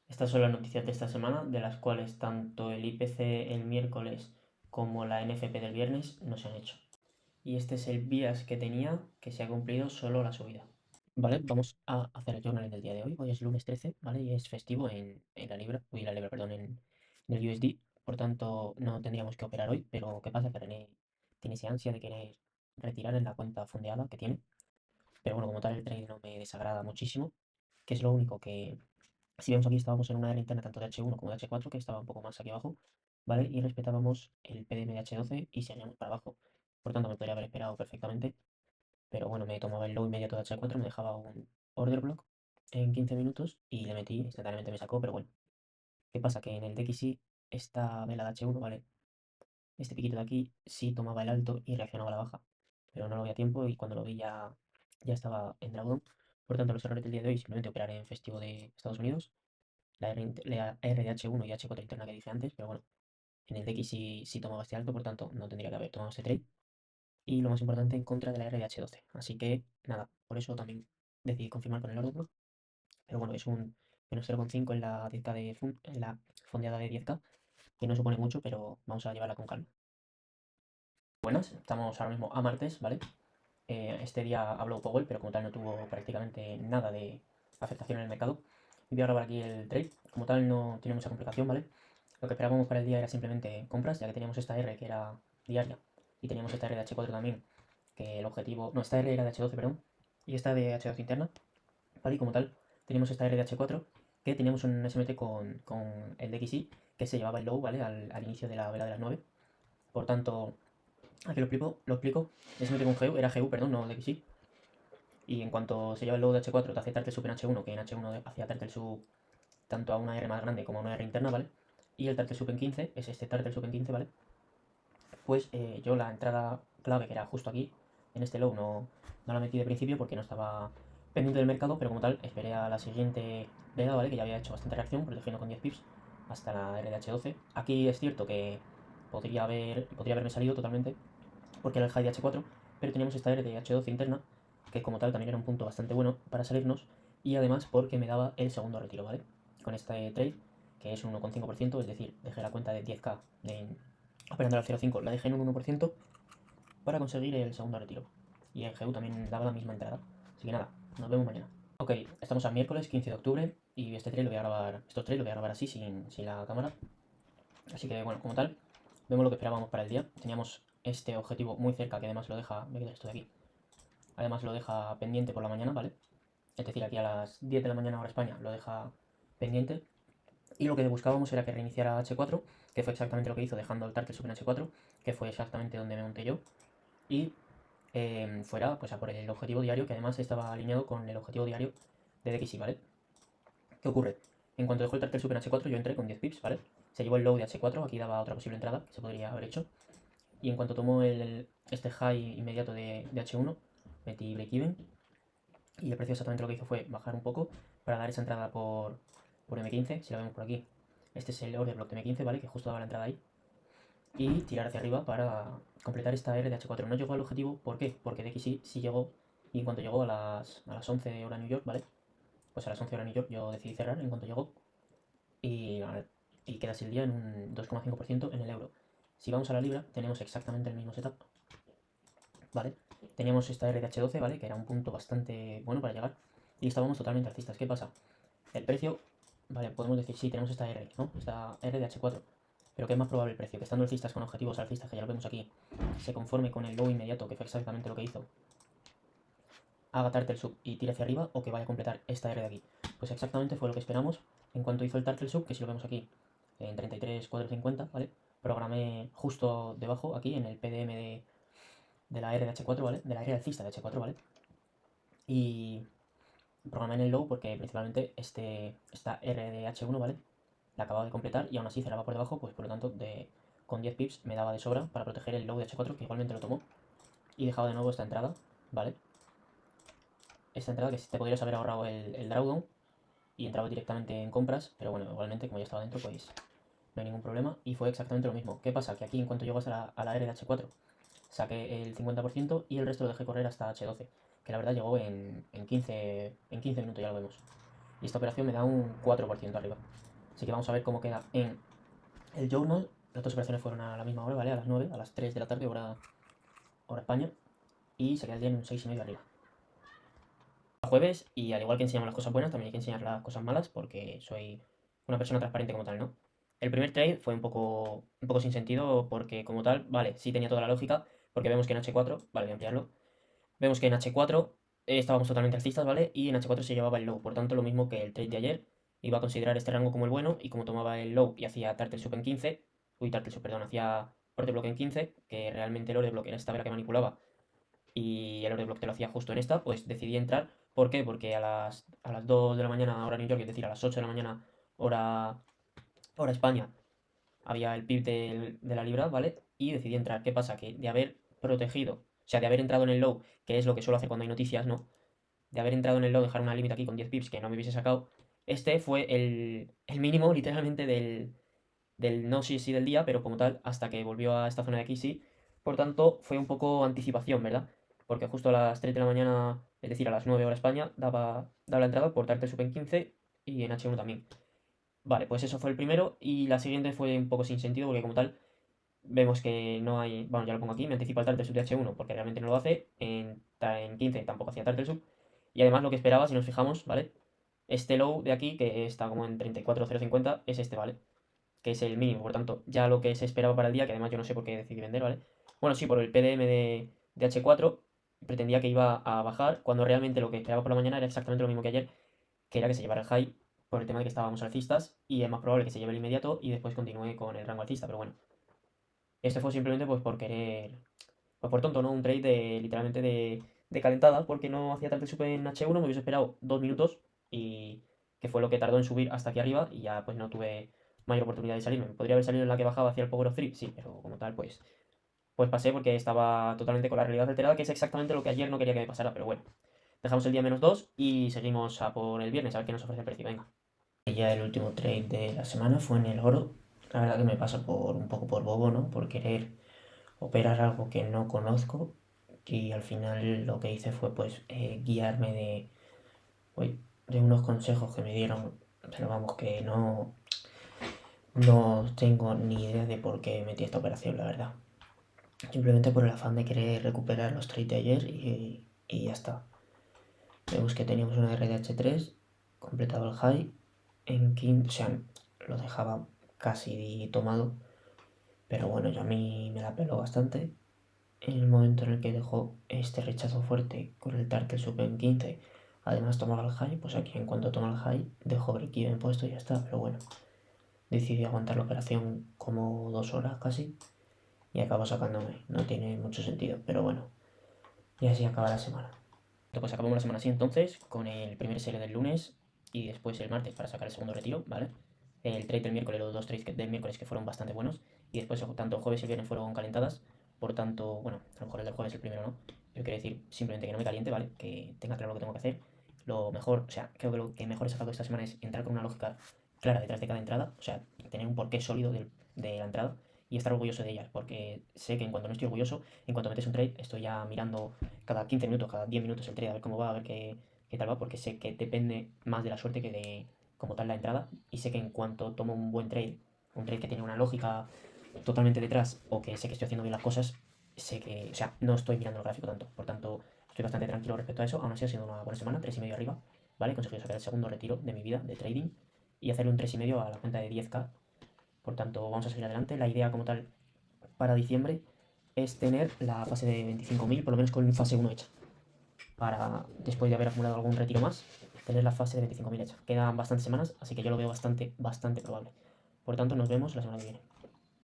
Estas son las noticias de esta semana, de las cuales tanto el IPC el miércoles como la NFP del viernes no se han hecho. Y este es el bias que tenía, que se ha cumplido solo la subida. Vale, vamos a hacer el journal del día de hoy. Hoy es lunes 13, ¿vale? Y es festivo en la Libra, la Libra, perdón, en el USD. Por tanto, no tendríamos que operar hoy, pero ¿qué pasa? Que René tiene esa ansia de querer retirar en la cuenta fondeada que tiene. Pero bueno, como tal, el trade no me desagrada muchísimo, que es lo único que, si vemos aquí, estábamos en una R interna tanto de H1 como de H4, que estaba un poco más aquí abajo, ¿vale? Y respetábamos el PDM de H12 y seguíamos para abajo. Por tanto, me podría haber esperado perfectamente, pero bueno, me tomaba el low inmediato de H4, me dejaba un order block en 15 minutos y le metí, instantáneamente me sacó, pero bueno. ¿Qué pasa? Que en el DXY esta vela de H1, ¿vale? Este piquito de aquí sí tomaba el alto y reaccionaba a la baja, pero no lo vi a tiempo y cuando lo vi ya estaba en drawdown. Por tanto, los errores del día de hoy, simplemente operar en festivo de Estados Unidos, la R de H1 y H4 interna que dije antes, pero bueno, en el DX sí tomaba este alto, por tanto no tendría que haber tomado este trade. Y lo más importante, en contra de la R de H12. Así que nada, por eso también decidí confirmar con el order block. Pero bueno, es un menos 0,5 en la 10K en la fondeada de 10K, que no supone mucho, pero vamos a llevarla con calma. Buenas, estamos ahora mismo a martes, ¿vale? Este día habló Powell, pero como tal no tuvo prácticamente nada de afectación en el mercado. Y voy a grabar aquí el trade. Como tal no tiene mucha complicación, ¿vale? Lo que esperábamos para el día era simplemente compras, ya que teníamos esta R que era diaria y teníamos esta R de H4 también, que el objetivo... No, esta R era de H12, perdón, y esta de H12 interna, ¿vale? Y como tal, teníamos esta R de H4 que teníamos un SMT con el DXY que se llevaba el low, ¿vale? Al inicio de la vela de las 9. Por tanto, aquí lo explico. SMT con GU, era GU, perdón, no DXY. Y en cuanto se lleva el low de H4, te hace turtle sub en H1, que en H1 hacía turtle sub tanto a una R más grande como a una R interna, ¿vale? Y el turtle sub en 15, es este turtle sub en 15, ¿vale? Pues yo la entrada clave, que era justo aquí, en este low, no la metí de principio porque no estaba pendiente del mercado, pero como tal, esperé a la siguiente vela, ¿vale? Que ya había hecho bastante reacción, protegiendo con 10 pips hasta la R de H12. Aquí es cierto que podría haberme salido totalmente, porque era el high de H4, pero teníamos esta R de H12 interna, que como tal también era un punto bastante bueno para salirnos, y además porque me daba el segundo retiro, ¿vale? Con este trade, que es un 1,5%, es decir, dejé la cuenta de 10k operando al 0,5, la dejé en un 1% para conseguir el segundo retiro. Y el GU también daba la misma entrada. Así que nada, nos vemos mañana. Ok, estamos a miércoles 15 de octubre y este trade lo voy a grabar, estos trades lo voy a grabar así, sin la cámara. Así que bueno, como tal, vemos lo que esperábamos para el día. Teníamos este objetivo muy cerca, que además lo deja, me queda esto de aquí, además lo deja pendiente por la mañana, ¿vale? Es decir, aquí a las 10 de la mañana hora España lo deja pendiente. Y lo que buscábamos era que reiniciara H4, que fue exactamente lo que hizo, dejando el target sub en H4, que fue exactamente donde me monté yo. Y fuera pues a por el objetivo diario, que además estaba alineado con el objetivo diario de DXY, ¿vale? ¿Qué ocurre? En cuanto dejó el target sub en H4, yo entré con 10 pips, ¿vale? Se llevó el low de H4, aquí daba otra posible entrada que se podría haber hecho. Y en cuanto tomó este high inmediato de H1, metí break-even. Y el precio exactamente lo que hizo fue bajar un poco para dar esa entrada por M15, si la vemos por aquí. Este es el order block de M15, ¿vale? Que justo daba la entrada ahí. Y tirar hacia arriba para completar esta R de H4. No llegó al objetivo, ¿por qué? Porque DXY sí llegó. Y en cuanto llegó a las 11 hora New York, ¿vale? Pues a las 11 hora New York yo decidí cerrar en cuanto llegó. Y, y quedas el día en un 2,5% en el euro. Si vamos a la libra, tenemos exactamente el mismo setup, ¿vale? Teníamos esta R de H12, ¿vale? Que era un punto bastante bueno para llegar. Y estábamos totalmente alcistas. ¿Qué pasa? El precio, vale, podemos decir, sí, tenemos esta R, ¿no? Esta R de H4. Pero ¿qué es más probable el precio? Que estando alcistas con objetivos alcistas, que ya lo vemos aquí, se conforme con el low inmediato, que fue exactamente lo que hizo, haga turtle sub y tire hacia arriba, o que vaya a completar esta R de aquí. Pues exactamente fue lo que esperamos en cuanto hizo el turtle sub, que si lo vemos aquí, en 33,450, ¿vale? Programé justo debajo, aquí, en el PDM de la R de H4, ¿vale? De la R alcista de H4, ¿vale? Y programé en el low porque principalmente esta R de H1, ¿vale? La acababa de completar y aún así cerraba por debajo, pues por lo tanto con 10 pips me daba de sobra para proteger el low de H4, que igualmente lo tomó. Y dejaba de nuevo esta entrada, ¿vale? Esta entrada que te podrías haber ahorrado el drawdown y entraba directamente en compras, pero bueno, igualmente como ya estaba dentro, pues no hay ningún problema. Y fue exactamente lo mismo. ¿Qué pasa? Que aquí en cuanto llego a la R de H4, saqué el 50% y el resto lo dejé correr hasta H12, que la verdad llegó en 15 minutos, ya lo vemos. y esta operación me da un 4% arriba. Así que vamos a ver cómo queda en el journal. Las dos operaciones fueron a la misma hora, ¿vale? A las 9, a las 3 de la tarde, hora España, y se queda el día en un 6,5 arriba. Jueves, y al igual que enseñamos las cosas buenas, también hay que enseñar las cosas malas porque soy una persona transparente como tal, ¿no? El primer trade fue un poco sin sentido porque como tal, vale, sí tenía toda la lógica, porque vemos que en H4, vale, voy a ampliarlo, vemos que en H4 estábamos totalmente alcistas, ¿vale? Y en H4 se llevaba el low, por tanto lo mismo que el trade de ayer, iba a considerar este rango como el bueno, y como tomaba el low y hacía Turtle Soup en 15, perdón, hacía Order Block en 15, que realmente el Order Block era esta vera que manipulaba, y el Order Block te lo hacía justo en esta, pues decidí entrar. ¿Por qué? Porque a las 2 de la mañana, hora New York, es decir, a las 8 de la mañana, hora España, había el pip de la libra, ¿vale? Y decidí entrar. ¿Qué pasa? Que de haber protegido, o sea, de haber entrado en el low, que es lo que suelo hacer cuando hay noticias, ¿no? De haber entrado en el low, dejar una límite aquí con 10 pips que no me hubiese sacado, este fue el mínimo, literalmente, del no sí sí del día, pero como tal, hasta que volvió a esta zona de aquí sí. Por tanto, fue un poco anticipación, ¿verdad? Porque justo a las 3 de la mañana, es decir, a las 9 hora España, daba la entrada por Turtle Soup en 15 y en H1 también. Vale, pues eso fue el primero y la siguiente fue un poco sin sentido porque como tal vemos que no hay, bueno, ya lo pongo aquí, me anticipa el Turtle Soup de H1 porque realmente no lo hace, en 15 tampoco hacía Turtle Soup y además lo que esperaba, si nos fijamos, ¿vale? Este low de aquí, que está como en 34,050, es este, ¿vale? Que es el mínimo, por tanto, ya lo que se esperaba para el día, que además yo no sé por qué decidí vender, ¿vale? Bueno, sí, por el PDM de H4, pretendía que iba a bajar, cuando realmente lo que esperaba por la mañana era exactamente lo mismo que ayer, que era que se llevara el high por el tema de que estábamos alcistas, y es más probable que se lleve el inmediato y después continúe con el rango alcista, pero bueno. Este fue simplemente pues por querer, pues por tonto, ¿no? Un trade literalmente de calentada, porque no hacía tanto super en H1, me hubiese esperado 2 minutos y que fue lo que tardó en subir hasta aquí arriba y ya pues no tuve mayor oportunidad de salirme. ¿Podría haber salido en la que bajaba hacia el Power of 3? Sí, pero como tal pues pasé porque estaba totalmente con la realidad alterada, que es exactamente lo que ayer no quería que me pasara, pero bueno. Dejamos el día -2 y seguimos a por el viernes a ver qué nos ofrece el precio, venga. Y ya el último trade de la semana fue en el oro. La verdad que me pasa por un poco por bobo, ¿no? Por querer operar algo que no conozco y al final lo que hice fue pues guiarme de unos consejos que me dieron, pero vamos que no tengo ni idea de por qué metí esta operación, la verdad. Simplemente por el afán de querer recuperar los trades de ayer y ya está. Vemos que teníamos una RDH3, completado el high, en 15, o sea, lo dejaba casi tomado, pero bueno, ya a mí me la peló bastante. En el momento en el que dejó este rechazo fuerte con el Turtle Soup en 15, además tomaba el high, pues aquí en cuanto toma el high, dejó break-even puesto y ya está, pero bueno, decidí aguantar la operación como 2 horas casi y acabo sacándome, no tiene mucho sentido, pero bueno, y así acaba la semana. Pues acabamos la semana así entonces, con el primer SL del lunes y después el martes para sacar el segundo retiro, ¿vale? El trade del miércoles, los dos trades del miércoles que fueron bastante buenos, y después tanto el jueves y el viernes fueron calentadas, por tanto, bueno, a lo mejor el del jueves el primero no, yo quiero decir simplemente que no me caliente, ¿vale? Que tenga claro lo que tengo que hacer. Lo mejor, o sea, creo que lo que mejor he sacado esta semana es entrar con una lógica clara detrás de cada entrada, o sea, tener un porqué sólido de la entrada y estar orgulloso de ellas, porque sé que en cuanto no estoy orgulloso, en cuanto metes un trade, estoy ya mirando cada 15 minutos, cada 10 minutos el trade, a ver cómo va, a ver qué tal va, porque sé que depende más de la suerte que de como tal la entrada, y sé que en cuanto tomo un buen trade, un trade que tiene una lógica totalmente detrás, o que sé que estoy haciendo bien las cosas, sé que, o sea, no estoy mirando el gráfico tanto, por tanto, estoy bastante tranquilo respecto a eso. Aún así ha sido una buena semana, 3,5 arriba, ¿vale? He conseguido sacar el segundo retiro de mi vida de trading y hacerle un 3,5 a la cuenta de 10K. Por tanto, vamos a seguir adelante. La idea como tal para diciembre es tener la fase de 25.000, por lo menos con fase 1 hecha. Para, después de haber acumulado algún retiro más, tener la fase de 25.000 hecha. Quedan bastantes semanas, así que yo lo veo bastante probable. Por tanto, nos vemos la semana que viene.